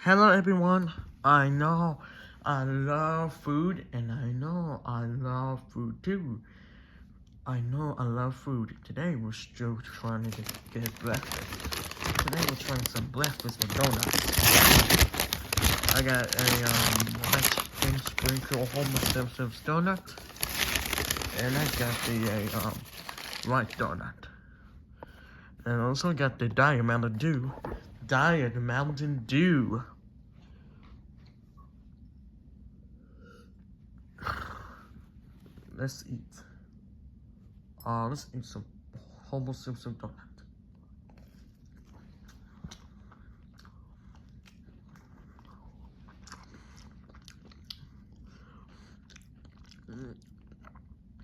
Hello everyone. I know I love food and I know I love food too. I know I love food. Today we're still trying to get breakfast. Today we're trying some breakfast with donuts. I got a Mexican sprinkle homo Simpsons donut. And I got the white donut. And I also got the Diet Mountain Dew. Diet Mountain Dew. Let's eat. Let's eat some Homo Simpson donut.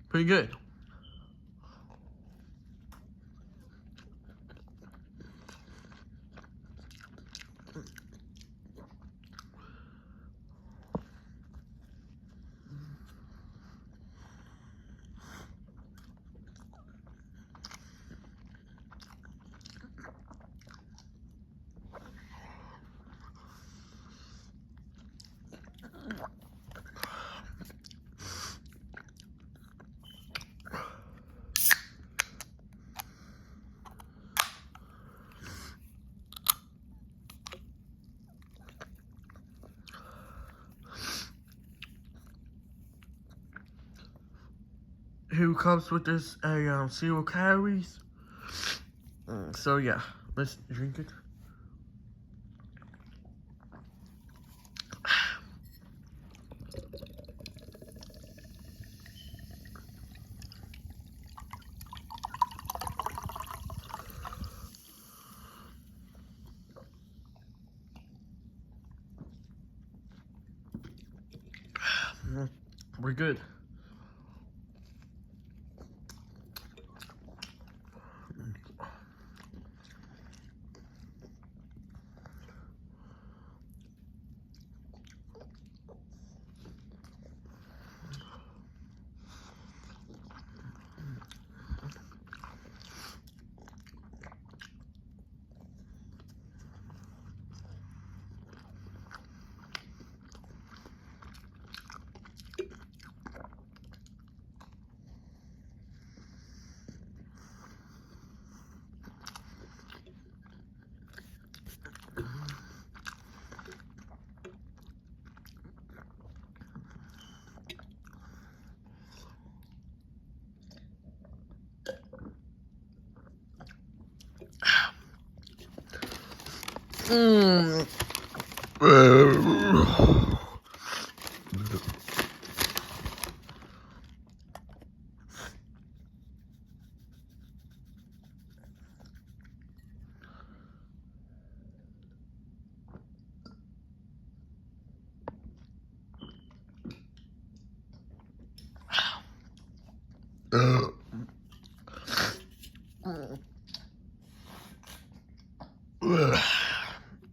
Pretty good. Who comes with this 0 calories. So yeah, let's drink it. We're good.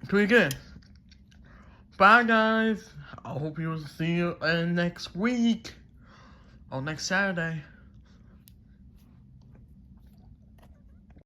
Pretty good. Bye guys. I hope you will see you next week or next Saturday.